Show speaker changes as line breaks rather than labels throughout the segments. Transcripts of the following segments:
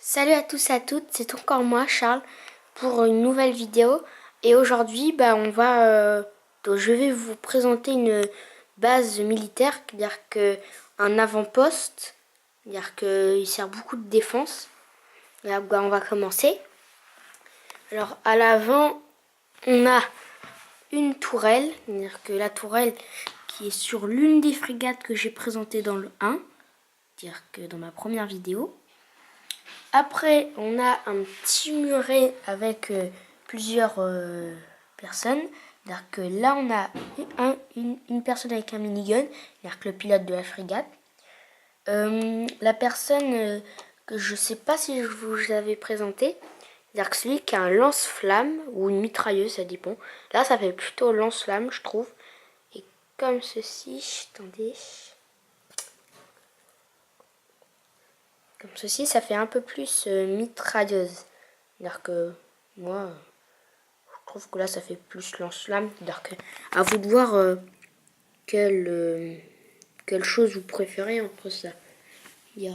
Salut à tous et à toutes, c'est encore moi Charles pour une nouvelle vidéo et aujourd'hui je vais vous présenter une base militaire, c'est-à-dire un avant-poste, c'est-à-dire qu'il sert beaucoup de défense. Là, on va commencer. Alors à l'avant on a une tourelle, c'est-à-dire que la tourelle qui est sur l'une des frégates que j'ai présentées dans le 1, c'est-à-dire que dans ma première vidéo. Après, on a un petit muret avec plusieurs personnes. C'est-à-dire que là, on a une personne avec un minigun, c'est-à-dire que le pilote de la frégate. La personne que je ne sais pas si je vous avais présenté, c'est-à-dire que celui qui a un lance-flamme ou une mitrailleuse, ça dépend. Là, ça fait plutôt lance-flamme, je trouve. Et comme ceci, attendez. Comme ceci, ça fait un peu plus mitrailleuse. C'est-à-dire que moi, je trouve que là, ça fait plus lance-flamme. C'est-à-dire que à vous de voir quelle chose vous préférez entre ça. Puis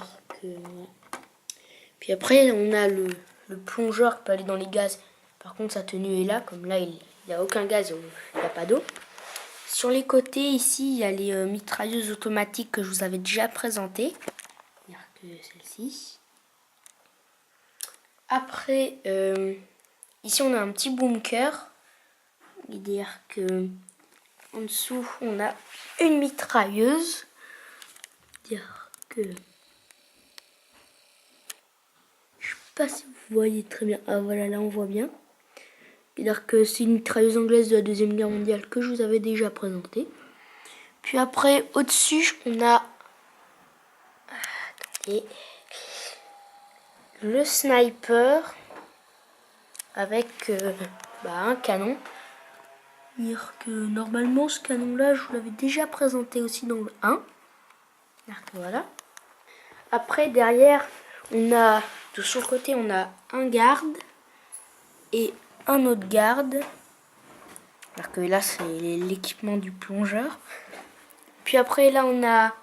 après, on a le plongeur qui peut aller dans les gaz. Par contre, sa tenue est là. Comme là, il n'y a aucun gaz, il n'y a pas d'eau. Sur les côtés, ici, il y a les mitrailleuses automatiques que je vous avais déjà présentées. C'est-à-dire que celle-ci. Après, ici on a un petit bunker. C'est-à-dire que en dessous on a une mitrailleuse. C'est-à-dire que je sais pas si vous voyez très bien. Ah voilà, là on voit bien. C'est-à-dire que c'est une mitrailleuse anglaise de la Deuxième Guerre mondiale que je vous avais déjà présentée. Puis après, au-dessus, on a le sniper avec un canon. Dire que normalement ce canon là je vous l'avais déjà présenté aussi dans le 1. Voilà. Après derrière on a de son côté on a un garde et un autre garde. Alors que là c'est l'équipement du plongeur. Puis après là on a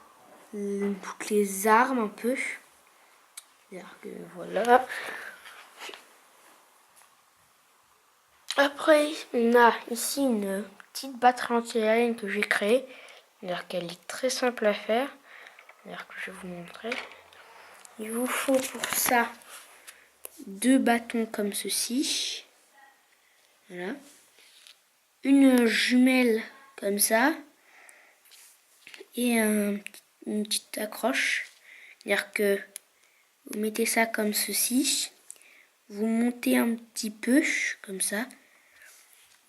toutes les armes un peu. C'est-à-dire que voilà. Après, on a ici une petite batterie anti-aérienne que j'ai créée. C'est-à-dire qu'elle est très simple à faire. C'est-à-dire que je vais vous montrer. Il vous faut pour ça 2 bâtons comme ceci. Voilà. Une jumelle comme ça. Et une petite accroche. C'est-à-dire que vous mettez ça comme ceci. Vous montez un petit peu comme ça.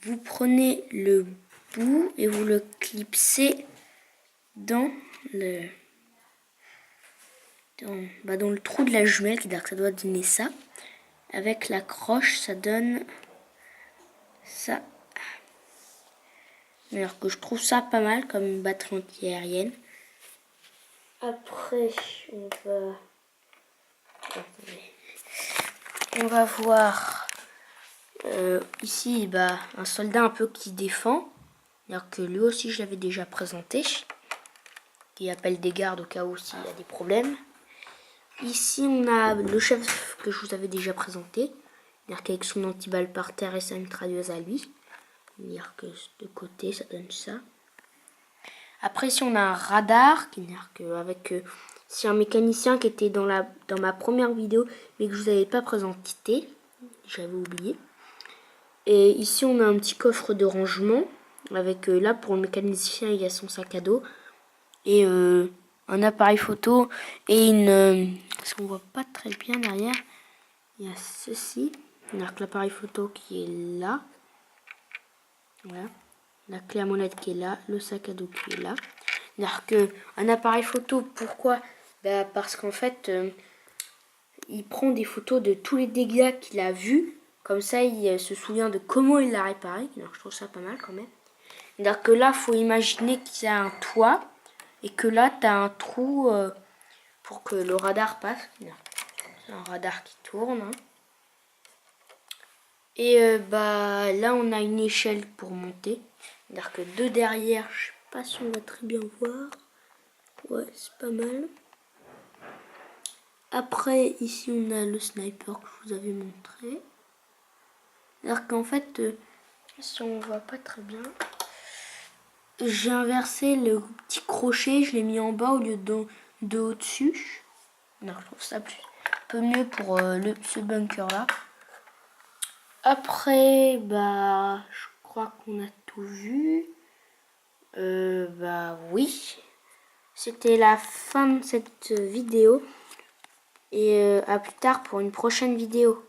Vous prenez le bout et vous le clipsez dans le trou de la jumelle, c'est-à-dire que ça doit donner ça. Avec la croche, ça donne ça. Alors que je trouve ça pas mal comme batterie anti-aérienne. Après, on va voir ici un soldat un peu qui défend. Alors que lui aussi je l'avais déjà présenté. Qui appelle des gardes au cas où s'il y a des problèmes. Ici on a le chef que je vous avais déjà présenté. C'est-à-dire qu'avec son antiballe par terre et sa mitrailleuse à lui. C'est-à-dire que de côté ça donne ça. Après ici on a un radar. C'est-à-dire qu'avec c'est un mécanicien qui était dans ma première vidéo mais que je vous avais pas présenté. J'avais oublié. Et ici on a un petit coffre de rangement. Avec là pour le mécanicien il y a son sac à dos. Et un appareil photo et parce qu'on voit pas très bien derrière, il y a ceci, l'appareil photo qui est là, voilà, la clé à molette qui est là, le sac à dos qui est là. Un appareil photo, pourquoi? Parce qu'en fait il prend des photos de tous les dégâts qu'il a vus, comme ça il se souvient de comment il l'a réparé. Alors je trouve ça pas mal quand même. C'est-à-dire que là faut imaginer qu'il y a un toit et que là tu as un trou pour que le radar passe. C'est un radar qui tourne. Hein. Et là on a une échelle pour monter. C'est-à-dire que de derrière, je sais pas si on va très bien voir. Ouais, c'est pas mal. Après, ici, on a le sniper que je vous avais montré. Alors qu'en fait, si on voit pas très bien, j'ai inversé le petit crochet, je l'ai mis en bas au lieu de au-dessus. Non, je trouve ça un peu mieux pour ce bunker là. Après, bah, je crois qu'on a tout vu. Bah oui. C'était la fin de cette vidéo. Et à plus tard pour une prochaine vidéo.